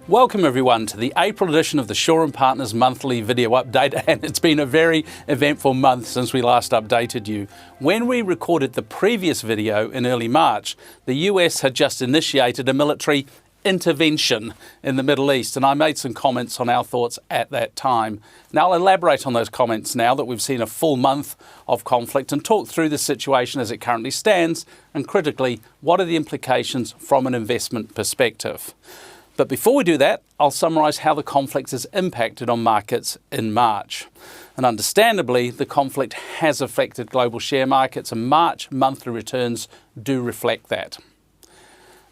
Welcome everyone to the April edition of the Shaw & Partners monthly video update, and it's been a very eventful month since we last updated you. When we recorded the previous video in early March, the US had just initiated a military intervention in the Middle East, and I made some comments on our thoughts at that time. Now I'll elaborate on those comments now that we've seen a full month of conflict and talk through the situation as it currently stands, and critically, what are the implications from an investment perspective. But before we do that, I'll summarise how the conflict has impacted on markets in March. And understandably, the conflict has affected global share markets, and March monthly returns do reflect that.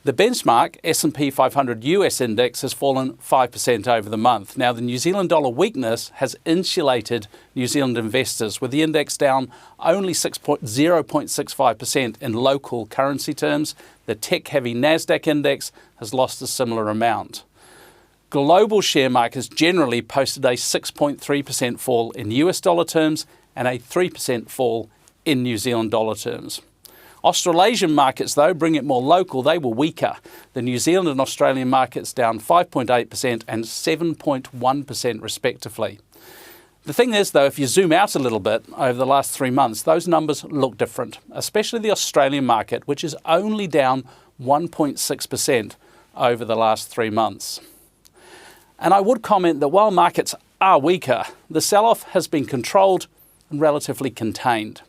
The benchmark S&P 500 US index has fallen 5% over the month. Now, the New Zealand dollar weakness has insulated New Zealand investors, with the index down only 0.65% in local currency terms. The tech-heavy Nasdaq index has lost a similar amount. Global share markets generally posted a 6.3% fall in US dollar terms and a 3% fall in New Zealand dollar terms. Australasian markets, though, bring it more local, they were weaker. The New Zealand and Australian markets down 5.8% and 7.1% respectively. The thing is, though, if you zoom out a little bit over the last 3 months, those numbers look different, especially the Australian market, which is only down 1.6% over the last 3 months. And I would comment that while markets are weaker, the sell-off has been controlled and relatively contained.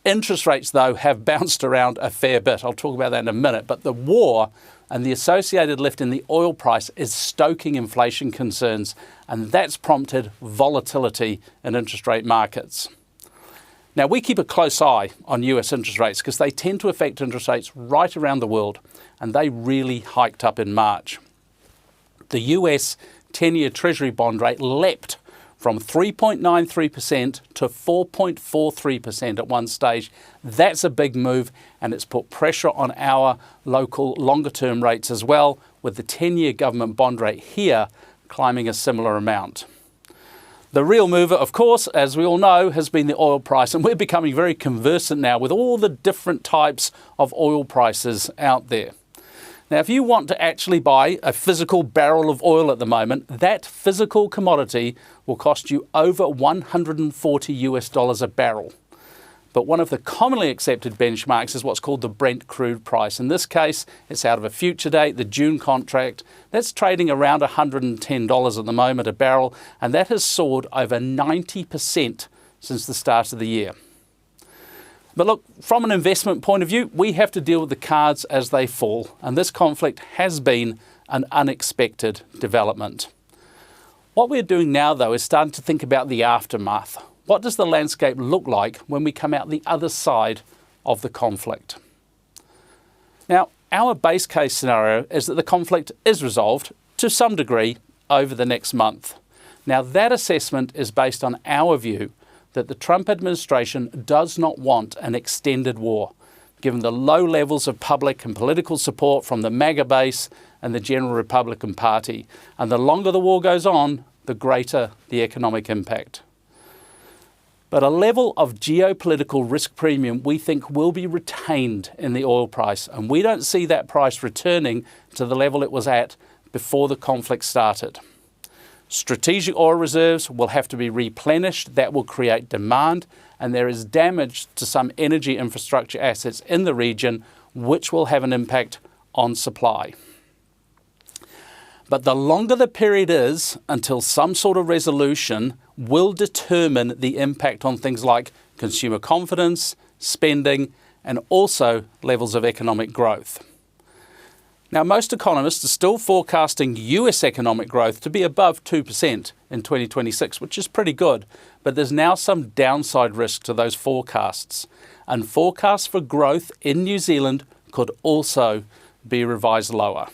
Interest rates, though, have bounced around a fair bit. I'll talk about that in a minute. But the war and the associated lift in the oil price is stoking inflation concerns, and that's prompted volatility in interest rate markets. Now, we keep a close eye on US interest rates because they tend to affect interest rates right around the world, and they really hiked up in March. The US 10-year Treasury bond rate leapt from 3.93% to 4.43% at one stage. That's a big move, and it's put pressure on our local longer-term rates as well, with the 10-year government bond rate here climbing a similar amount. The real mover, of course, as we all know, has been the oil price, and we're becoming very conversant now with all the different types of oil prices out there. Now, if you want to actually buy a physical barrel of oil at the moment, that physical commodity will cost you over $140 a barrel. But one of the commonly accepted benchmarks is what's called the Brent crude price. In this case, it's out of a future date, the June contract. That's trading around $110 at the moment a barrel, and that has soared over 90% since the start of the year. But look, from an investment point of view, we have to deal with the cards as they fall, and this conflict has been an unexpected development. What we're doing now, though, is starting to think about the aftermath. What does the landscape look like when we come out the other side of the conflict? Now, our base case scenario is that the conflict is resolved to some degree over the next month. Now, that assessment is based on our view that the Trump administration does not want an extended war, given the low levels of public and political support from the MAGA base and the general Republican Party. And the longer the war goes on, the greater the economic impact. But a level of geopolitical risk premium we think will be retained in the oil price, and we don't see that price returning to the level it was at before the conflict started. Strategic oil reserves will have to be replenished. That will create demand, and there is damage to some energy infrastructure assets in the region, which will have an impact on supply. But the longer the period is until some sort of resolution will determine the impact on things like consumer confidence, spending, and also levels of economic growth. Now, most economists are still forecasting US economic growth to be above 2% in 2026, which is pretty good, but there's now some downside risk to those forecasts. And forecasts for growth in New Zealand could also be revised lower.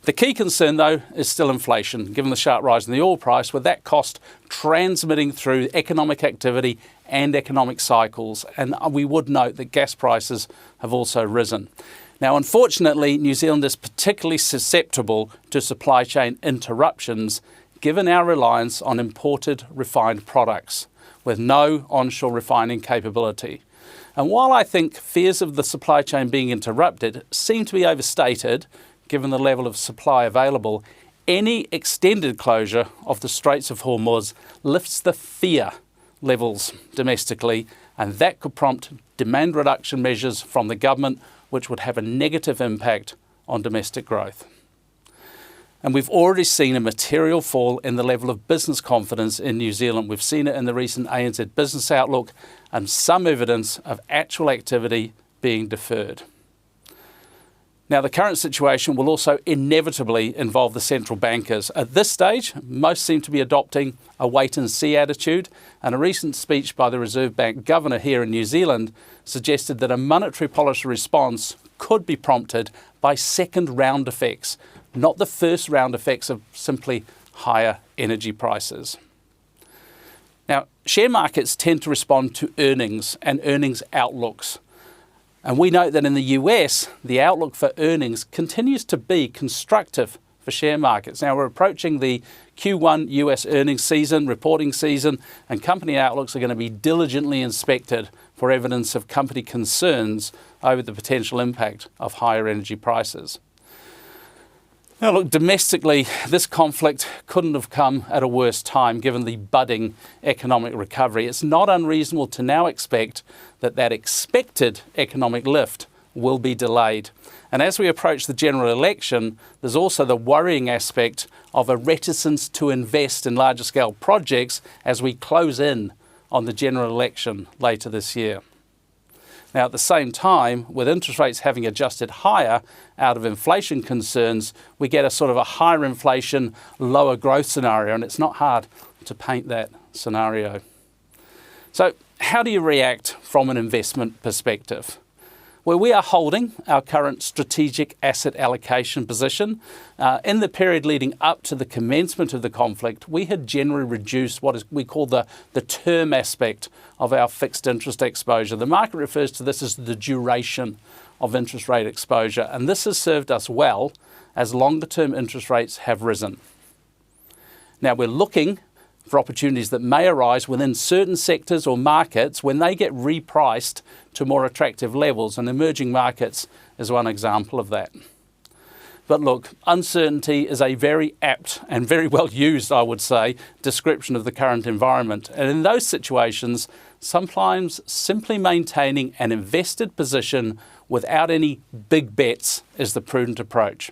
The key concern, though, is still inflation, given the sharp rise in the oil price, with that cost transmitting through economic activity and economic cycles. And we would note that gas prices have also risen. Now, unfortunately, New Zealand is particularly susceptible to supply chain interruptions, given our reliance on imported refined products with no onshore refining capability. And while I think fears of the supply chain being interrupted seem to be overstated, given the level of supply available, any extended closure of the Straits of Hormuz lifts the fear levels domestically, and that could prompt demand reduction measures from the government, which would have a negative impact on domestic growth. And we've already seen a material fall in the level of business confidence in New Zealand. We've seen it in the recent ANZ Business Outlook and some evidence of actual activity being deferred. Now, the current situation will also inevitably involve the central bankers. At this stage, most seem to be adopting a wait-and-see attitude, and a recent speech by the Reserve Bank Governor here in New Zealand suggested that a monetary policy response could be prompted by second-round effects, not the first-round effects of simply higher energy prices. Now, share markets tend to respond to earnings and earnings outlooks. And we note that in the US, the outlook for earnings continues to be constructive for share markets. Now, we're approaching the Q1 US earnings season, reporting season, and company outlooks are going to be diligently inspected for evidence of company concerns over the potential impact of higher energy prices. Now look, domestically, this conflict couldn't have come at a worse time given the budding economic recovery. It's not unreasonable to now expect that that expected economic lift will be delayed. And as we approach the general election, there's also the worrying aspect of a reticence to invest in larger scale projects as we close in on the general election later this year. Now, at the same time, with interest rates having adjusted higher out of inflation concerns, we get a sort of a higher inflation, lower growth scenario, and it's not hard to paint that scenario. So how do you react from an investment perspective? Well, we are holding our current strategic asset allocation position. In the period leading up to the commencement of the conflict, we had generally reduced what we call the term aspect of our fixed interest exposure. The market refers to this as the duration of interest rate exposure, and this has served us well as longer term interest rates have risen. Now, we're looking for opportunities that may arise within certain sectors or markets when they get repriced to more attractive levels, and emerging markets is one example of that. But look, uncertainty is a very apt and very well used, I would say, description of the current environment. And in those situations, sometimes simply maintaining an invested position without any big bets is the prudent approach.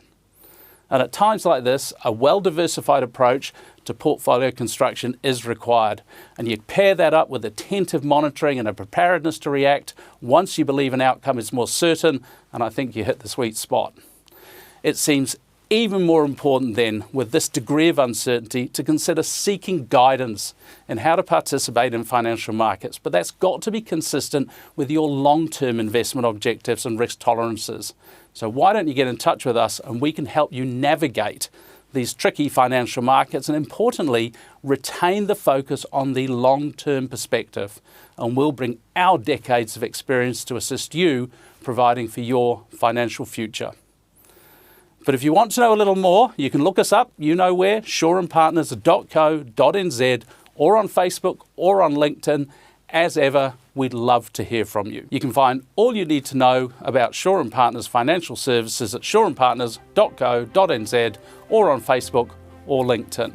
And at times like this, a well-diversified approach to portfolio construction is required. And you pair that up with attentive monitoring and a preparedness to react once you believe an outcome is more certain, and I think you hit the sweet spot. It seems even more important then, with this degree of uncertainty, to consider seeking guidance in how to participate in financial markets. But that's got to be consistent with your long-term investment objectives and risk tolerances. So why don't you get in touch with us and we can help you navigate these tricky financial markets and, importantly, retain the focus on the long-term perspective. And we'll bring our decades of experience to assist you providing for your financial future. But if you want to know a little more, you can look us up, you know where, shoreandpartners.co.nz, or on Facebook or on LinkedIn. As ever, we'd love to hear from you. You can find all you need to know about Shore and Partners Financial Services at shoreandpartners.co.nz or on Facebook or LinkedIn.